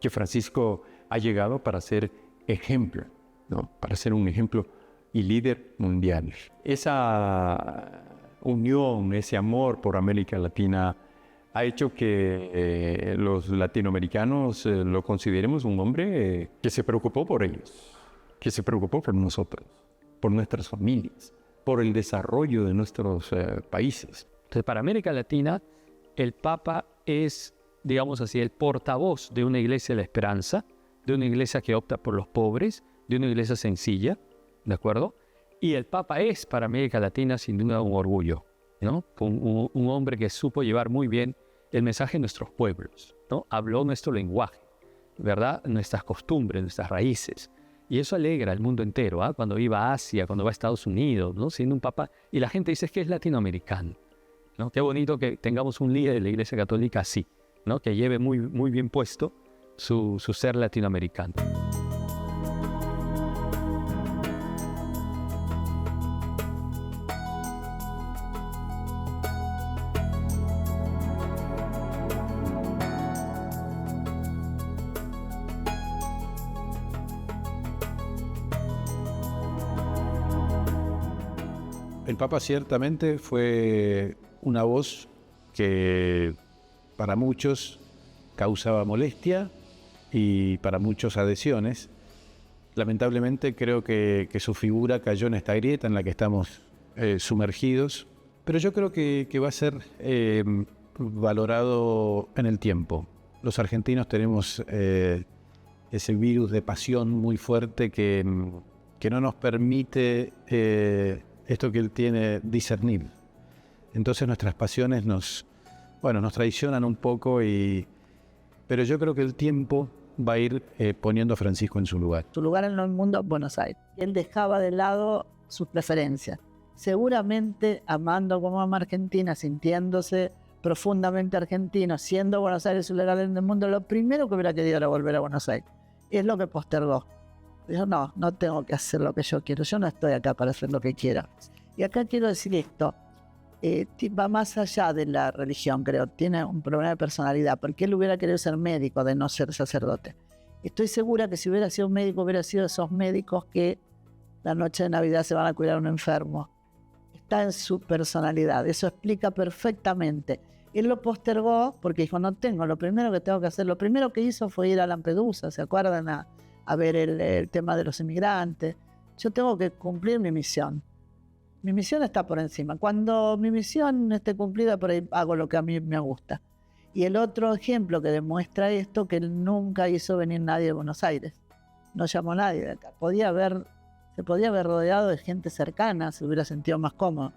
Francisco ha llegado para ser ejemplo, ¿no?, para ser un ejemplo y líder mundial. Esa unión, ese amor por América Latina ha hecho que los latinoamericanos lo consideremos un hombre que se preocupó por ellos, que se preocupó por nosotros, por nuestras familias, por el desarrollo de nuestros países. Entonces, para América Latina, el Papa es, digamos así, el portavoz de una iglesia de la esperanza, de una iglesia que opta por los pobres, de una iglesia sencilla, ¿de acuerdo? Y el Papa es para América Latina sin duda un orgullo, ¿no? Un hombre que supo llevar muy bien el mensaje de nuestros pueblos, ¿no? Habló nuestro lenguaje, ¿verdad? Nuestras costumbres, nuestras raíces. Y eso alegra al mundo entero, ¿eh? Cuando iba a Asia, cuando va a Estados Unidos, ¿no?, siendo un papa. Y la gente dice que es latinoamericano, ¿no? Qué bonito que tengamos un líder de la Iglesia Católica así, ¿no?, que lleve muy, muy bien puesto su ser latinoamericano. El Papa ciertamente fue una voz que para muchos causaba molestia y para muchos adhesiones. Lamentablemente creo que su figura cayó en esta grieta en la que estamos sumergidos, pero yo creo que va a ser valorado en el tiempo. Los argentinos tenemos ese virus de pasión muy fuerte que no nos permite esto que él tiene, discernir. Entonces nuestras pasiones nos traicionan un poco, pero yo creo que el tiempo va a ir poniendo a Francisco en su lugar. Su lugar en el mundo es Buenos Aires. Él dejaba de lado sus preferencias. Seguramente amando como ama Argentina, sintiéndose profundamente argentino, siendo Buenos Aires su lugar en el mundo, lo primero que hubiera querido era volver a Buenos Aires. Es lo que postergó. Dijo, no tengo que hacer lo que yo quiero, yo no estoy acá para hacer lo que quiera. Y acá quiero decir esto, va más allá de la religión, creo, tiene un problema de personalidad, porque él hubiera querido ser médico de no ser sacerdote. Estoy segura que si hubiera sido médico, hubiera sido esos médicos que la noche de Navidad se van a cuidar a un enfermo. Está en su personalidad, eso explica perfectamente. Él lo postergó porque dijo, no tengo, lo primero que tengo que hacer, lo primero que hizo fue ir a Lampedusa, ¿se acuerdan? A ver el tema de los inmigrantes. Yo tengo que cumplir mi misión. Mi misión está por encima. Cuando mi misión esté cumplida, por ahí hago lo que a mí me gusta. Y el otro ejemplo que demuestra esto, que él nunca hizo venir nadie de Buenos Aires. No llamó a nadie de acá. Se podía haber rodeado de gente cercana, se hubiera sentido más cómodo.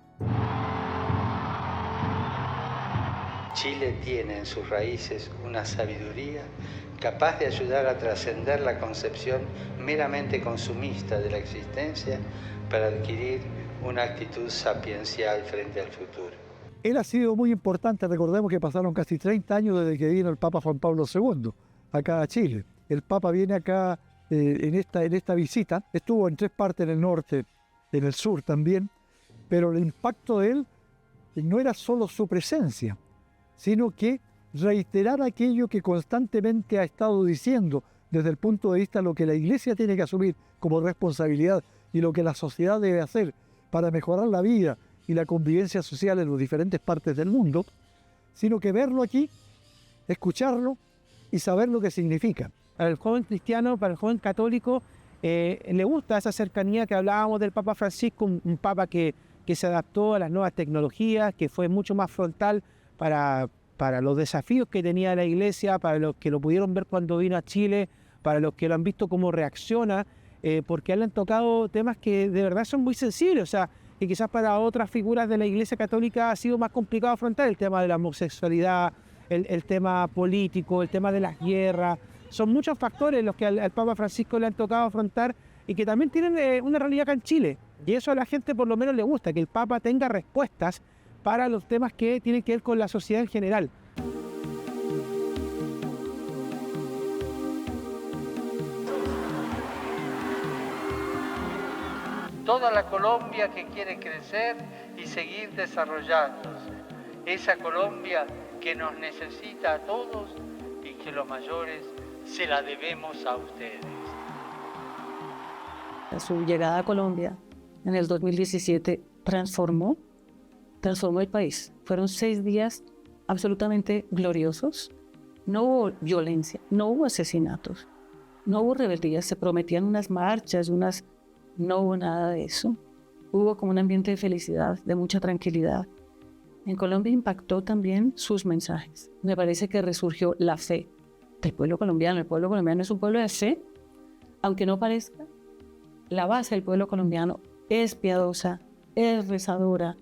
Chile tiene en sus raíces una sabiduría capaz de ayudar a trascender la concepción meramente consumista de la existencia para adquirir una actitud sapiencial frente al futuro. Él ha sido muy importante, recordemos que pasaron casi 30 años desde que vino el Papa Juan Pablo II acá a Chile. El Papa viene acá en esta visita, estuvo en 3 partes, en el norte, en el sur también, pero el impacto de él no era solo su presencia, sino que reiterar aquello que constantemente ha estado diciendo desde el punto de vista de lo que la Iglesia tiene que asumir como responsabilidad y lo que la sociedad debe hacer para mejorar la vida y la convivencia social en las diferentes partes del mundo, sino que verlo aquí, escucharlo y saber lo que significa. Para el joven cristiano, para el joven católico, le gusta esa cercanía que hablábamos del Papa Francisco, un Papa que se adaptó a las nuevas tecnologías, que fue mucho más frontal para los desafíos que tenía la Iglesia, para los que lo pudieron ver cuando vino a Chile, para los que lo han visto cómo reacciona, porque le han tocado temas que de verdad son muy sensibles, o sea, que quizás para otras figuras de la Iglesia Católica ha sido más complicado afrontar el tema de la homosexualidad, el tema político, el tema de las guerras. Son muchos factores los que al Papa Francisco le han tocado afrontar y que también tienen una realidad acá en Chile. Y eso a la gente por lo menos le gusta, que el Papa tenga respuestas para los temas que tienen que ver con la sociedad en general. Toda la Colombia que quiere crecer y seguir desarrollándose. Esa Colombia que nos necesita a todos y que los mayores se la debemos a ustedes. Su llegada a Colombia en el 2017 transformó el país. Fueron 6 días absolutamente gloriosos. No hubo violencia, no hubo asesinatos, no hubo rebeldías, se prometían unas marchas, no hubo nada de eso. Hubo como un ambiente de felicidad, de mucha tranquilidad. En Colombia impactó también sus mensajes. Me parece que resurgió la fe del pueblo colombiano. El pueblo colombiano es un pueblo de fe, aunque no parezca. La base del pueblo colombiano es piadosa, es rezadora,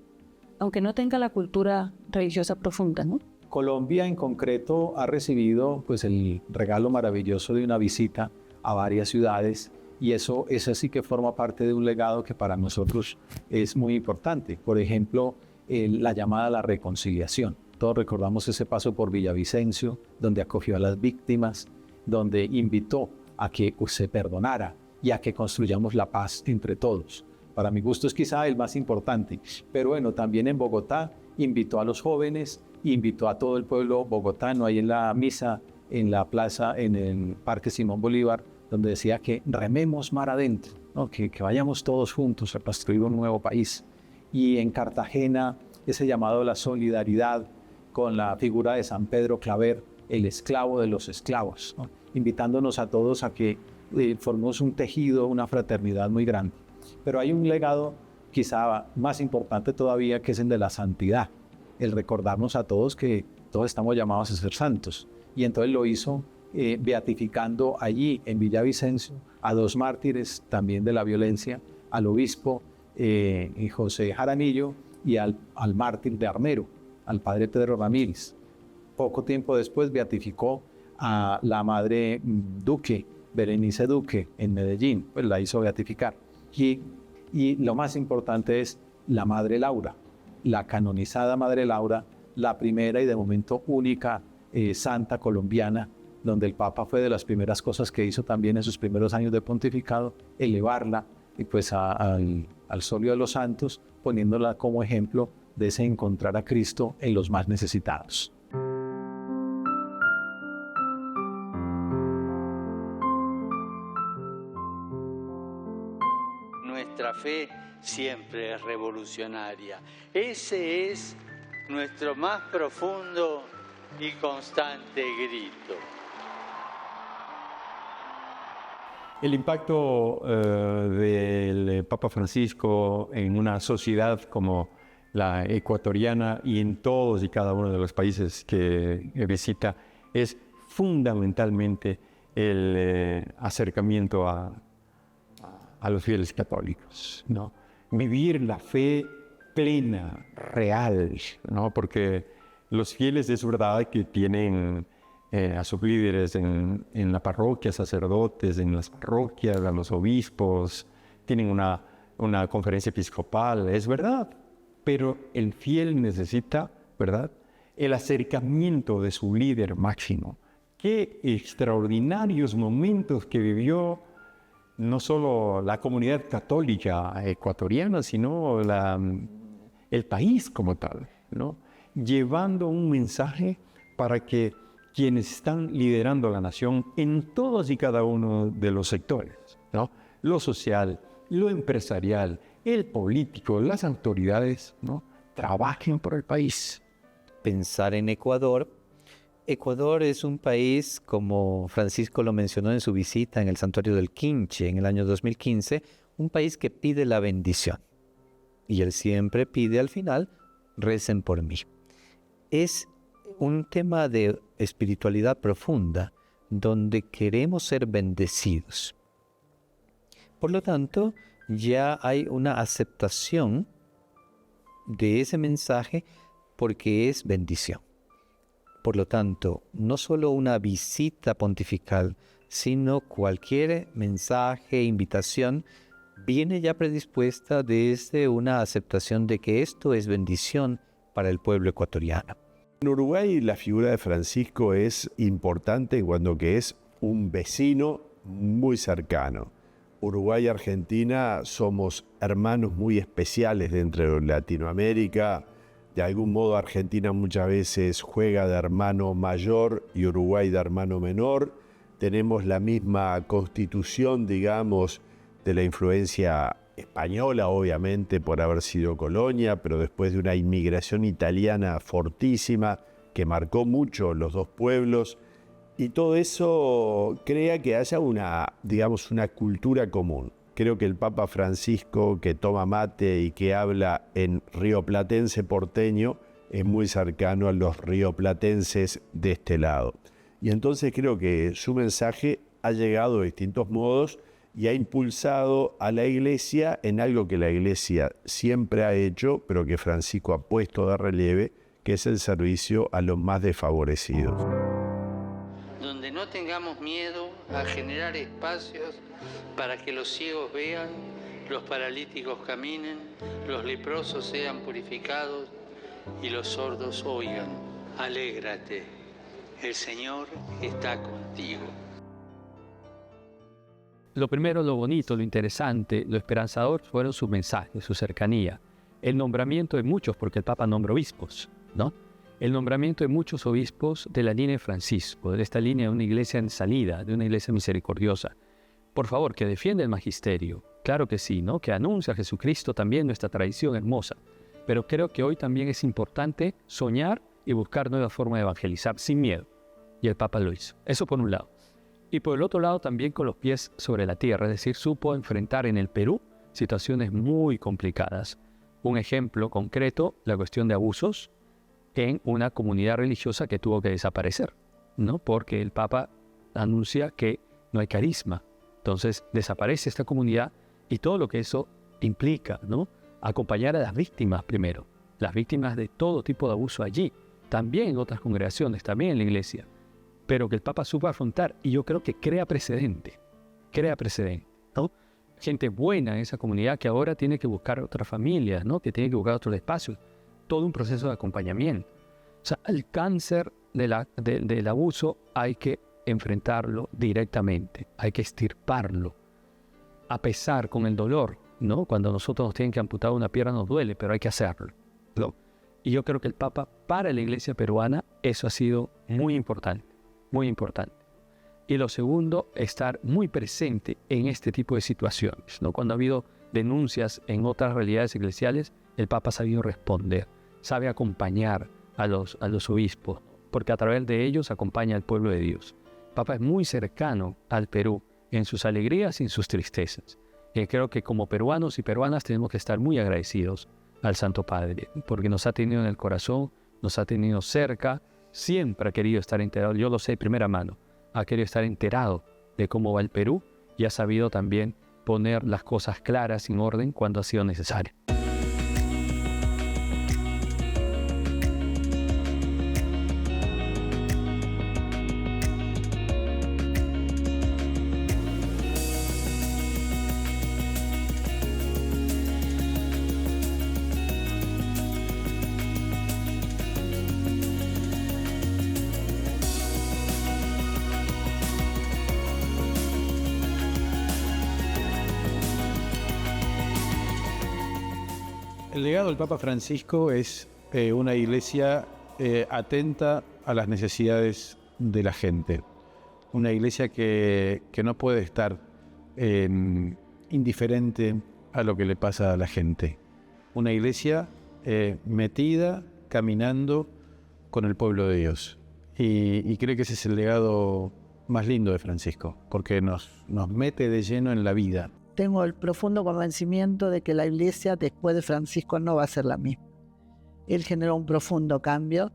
aunque no tenga la cultura religiosa profunda, ¿no? Colombia en concreto ha recibido pues el regalo maravilloso de una visita a varias ciudades y eso sí que forma parte de un legado que para nosotros es muy importante. Por ejemplo, la llamada a la reconciliación. Todos recordamos ese paso por Villavicencio, donde acogió a las víctimas, donde invitó a que se perdonara y a que construyamos la paz entre todos. Para mi gusto es quizá el más importante, pero bueno, también en Bogotá invitó a los jóvenes, invitó a todo el pueblo bogotano ahí en la misa, en la plaza, en el Parque Simón Bolívar, donde decía que rememos mar adentro, ¿no? que vayamos todos juntos a construir un nuevo país. Y en Cartagena, ese llamado a la solidaridad con la figura de San Pedro Claver, el esclavo de los esclavos, ¿no? Invitándonos a todos a que formemos un tejido, una fraternidad muy grande. Pero hay un legado quizá más importante todavía, que es el de la santidad, el recordarnos a todos que todos estamos llamados a ser santos. Y entonces lo hizo beatificando allí en Villavicencio a 2 mártires también de la violencia, al obispo José Jaramillo y al mártir de Armero, al padre Pedro Ramírez. Poco tiempo después beatificó a la madre Duque, Berenice Duque, en Medellín, pues la hizo beatificar. Y lo más importante es la Madre Laura, la canonizada Madre Laura, la primera y de momento única santa colombiana, donde el Papa fue de las primeras cosas que hizo también en sus primeros años de pontificado, elevarla y pues al solio de los santos, poniéndola como ejemplo de ese encontrar a Cristo en los más necesitados. Nuestra fe siempre es revolucionaria. Ese es nuestro más profundo y constante grito. El impacto del Papa Francisco en una sociedad como la ecuatoriana y en todos y cada uno de los países que visita es fundamentalmente el acercamiento a los fieles católicos, ¿no? Vivir la fe plena, real, ¿no? Porque Los fieles es verdad que tienen a sus líderes en la parroquia, sacerdotes en las parroquias, a los obispos, tienen una conferencia episcopal, es verdad, pero el fiel necesita, ¿verdad?, el acercamiento de su líder máximo. Qué extraordinarios momentos que vivió no solo la comunidad católica ecuatoriana, sino el país como tal, ¿no?, llevando un mensaje para que quienes están liderando la nación en todos y cada uno de los sectores, ¿no?, lo social, lo empresarial, el político, las autoridades, ¿no?, trabajen por el país. Pensar en Ecuador. Ecuador es un país, como Francisco lo mencionó en su visita en el Santuario del Quinche en el año 2015, un país que pide la bendición. Y él siempre pide al final, recen por mí. Es un tema de espiritualidad profunda, donde queremos ser bendecidos. Por lo tanto, ya hay una aceptación de ese mensaje porque es bendición. Por lo tanto, no solo una visita pontifical, sino cualquier mensaje, invitación, viene ya predispuesta desde una aceptación de que esto es bendición para el pueblo ecuatoriano. En Uruguay la figura de Francisco es importante en cuanto que es un vecino muy cercano. Uruguay y Argentina somos hermanos muy especiales dentro de Latinoamérica. De algún modo Argentina muchas veces juega de hermano mayor y Uruguay de hermano menor. Tenemos la misma constitución, digamos, de la influencia española, obviamente, por haber sido colonia, pero después de una inmigración italiana fortísima que marcó mucho los dos pueblos. Y todo eso crea que haya una cultura común. Creo que el Papa Francisco, que toma mate y que habla en rioplatense porteño, es muy cercano a los rioplatenses de este lado. Y entonces creo que su mensaje ha llegado de distintos modos y ha impulsado a la Iglesia en algo que la Iglesia siempre ha hecho, pero que Francisco ha puesto de relieve, que es el servicio a los más desfavorecidos. Donde no tengamos miedo a generar espacios para que los ciegos vean, los paralíticos caminen, los leprosos sean purificados y los sordos oigan. Alégrate, el Señor está contigo. Lo primero, lo bonito, lo interesante, lo esperanzador fueron sus mensajes, su cercanía. El nombramiento de muchos, porque el Papa nombra obispos, ¿no? El nombramiento de muchos obispos de la línea de Francisco, de esta línea de una iglesia en salida, de una iglesia misericordiosa. Por favor, que defienda el magisterio. Claro que sí, ¿no? Que anuncia a Jesucristo también, nuestra tradición hermosa. Pero creo que hoy también es importante soñar y buscar nuevas formas de evangelizar sin miedo. Y el Papa lo hizo. Eso por un lado. Y por el otro lado también con los pies sobre la tierra, es decir, supo enfrentar en el Perú situaciones muy complicadas. Un ejemplo concreto, la cuestión de abusos en una comunidad religiosa que tuvo que desaparecer, ¿no? Porque el Papa anuncia que no hay carisma. Entonces desaparece esta comunidad y todo lo que eso implica, ¿no? Acompañar a las víctimas primero, las víctimas de todo tipo de abuso allí, también en otras congregaciones, también en la iglesia, pero que el Papa supo afrontar y yo creo que crea precedente, ¿no? Gente buena en esa comunidad que ahora tiene que buscar otras familias, ¿no? Que tiene que buscar otros espacios, todo un proceso de acompañamiento. O sea, el cáncer del abuso hay que enfrentarlo directamente, hay que extirparlo, a pesar con el dolor, ¿no? Cuando nosotros nos tienen que amputar una pierna nos duele, pero hay que hacerlo, ¿no? Y yo creo que el Papa, para la iglesia peruana, eso ha sido muy importante, muy importante. Y lo segundo, estar muy presente en este tipo de situaciones, ¿no? Cuando ha habido denuncias en otras realidades eclesiales, el Papa ha sabido responder, sabe acompañar a los obispos, porque a través de ellos acompaña al pueblo de Dios. El Papa es muy cercano al Perú, en sus alegrías y en sus tristezas. Y creo que como peruanos y peruanas tenemos que estar muy agradecidos al Santo Padre, porque nos ha tenido en el corazón, nos ha tenido cerca, siempre ha querido estar enterado, yo lo sé de primera mano, ha querido estar enterado de cómo va el Perú y ha sabido también poner las cosas claras en orden cuando ha sido necesario. El legado del Papa Francisco es una iglesia atenta a las necesidades de la gente. Una iglesia que no puede estar indiferente a lo que le pasa a la gente. Una iglesia metida, caminando con el pueblo de Dios. Y creo que ese es el legado más lindo de Francisco, porque nos mete de lleno en la vida. Tengo el profundo convencimiento de que la iglesia después de Francisco no va a ser la misma. Él generó un profundo cambio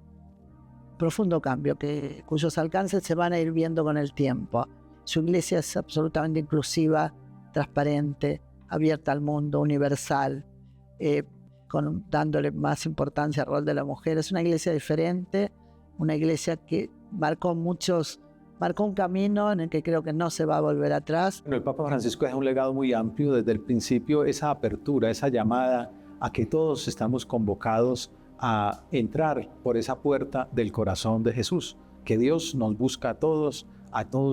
cuyos alcances se van a ir viendo con el tiempo. Su iglesia es absolutamente inclusiva, transparente, abierta al mundo, universal, dándole más importancia al rol de la mujer. Es una iglesia diferente, una iglesia que marcó un camino en el que creo que no se va a volver atrás. El Papa Francisco es un legado muy amplio desde el principio, esa apertura, esa llamada a que todos estamos convocados a entrar por esa puerta del corazón de Jesús, que Dios nos busca a todos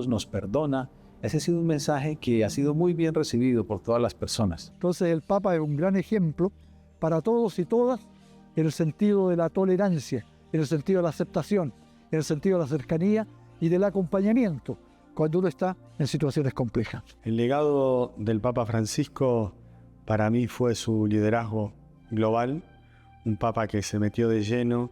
nos perdona. Ese ha sido un mensaje que ha sido muy bien recibido por todas las personas. Entonces el Papa es un gran ejemplo para todos y todas en el sentido de la tolerancia, en el sentido de la aceptación, en el sentido de la cercanía y del acompañamiento cuando uno está en situaciones complejas. El legado del Papa Francisco para mí fue su liderazgo global, un Papa que se metió de lleno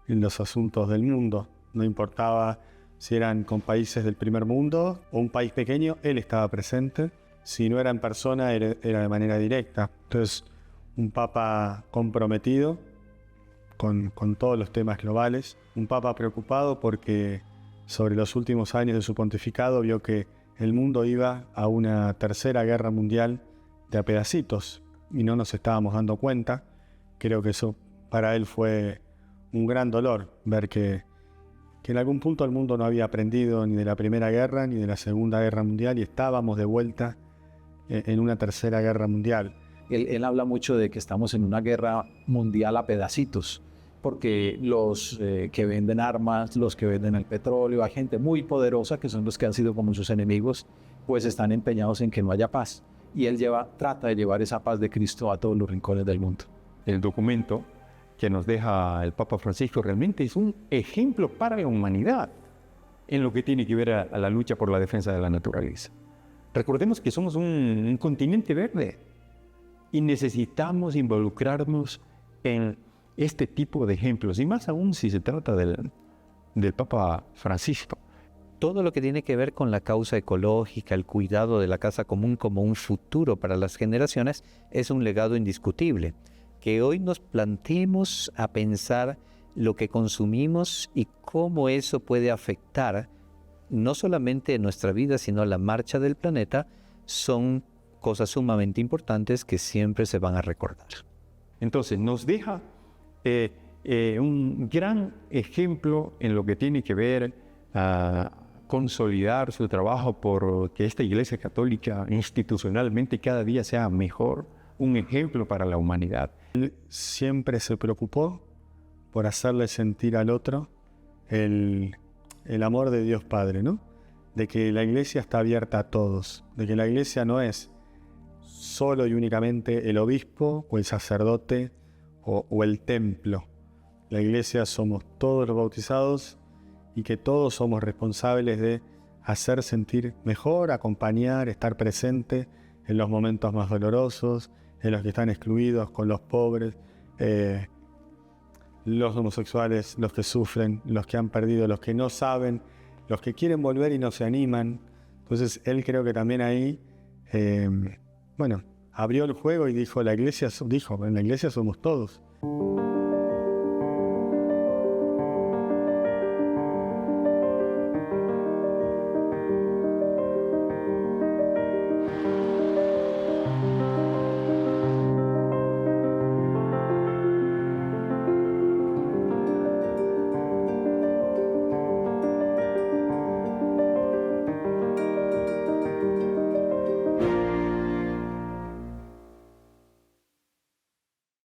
en los asuntos del mundo, no importaba si eran con países del primer mundo o un país pequeño, él estaba presente, si no era en persona era de manera directa. Entonces, un Papa comprometido con todos los temas globales, un Papa preocupado porque sobre los últimos años de su pontificado vio que el mundo iba a una tercera guerra mundial de a pedacitos y no nos estábamos dando cuenta. Creo que eso para él fue un gran dolor, ver que en algún punto el mundo no había aprendido ni de la Primera Guerra ni de la Segunda Guerra Mundial y estábamos de vuelta en una tercera guerra mundial. Él habla mucho de que estamos en una guerra mundial a pedacitos, porque los que venden armas, los que venden el petróleo, hay gente muy poderosa que son los que han sido como sus enemigos, pues están empeñados en que no haya paz. Y él trata de llevar esa paz de Cristo a todos los rincones del mundo. El documento que nos deja el Papa Francisco realmente es un ejemplo para la humanidad en lo que tiene que ver a la lucha por la defensa de la naturaleza. Recordemos que somos un continente verde y necesitamos involucrarnos en este tipo de ejemplos, y más aún si se trata del Papa Francisco. Todo lo que tiene que ver con la causa ecológica, el cuidado de la casa común como un futuro para las generaciones, es un legado indiscutible. Que hoy nos planteemos a pensar lo que consumimos y cómo eso puede afectar no solamente nuestra vida, sino la marcha del planeta, son cosas sumamente importantes que siempre se van a recordar. Entonces nos deja un gran ejemplo en lo que tiene que ver a consolidar su trabajo por que esta Iglesia Católica institucionalmente cada día sea mejor, un ejemplo para la humanidad. Él siempre se preocupó por hacerle sentir al otro el amor de Dios Padre, ¿no? De que la iglesia está abierta a todos, de que la iglesia no es solo y únicamente el obispo o el sacerdote o el templo. La iglesia somos todos los bautizados y que todos somos responsables de hacer sentir mejor, acompañar, estar presente en los momentos más dolorosos, en los que están excluidos, con los pobres, los homosexuales, los que sufren, los que han perdido, los que no saben, los que quieren volver y no se animan. Entonces él creo que también ahí, abrió el juego y dijo, en la iglesia somos todos.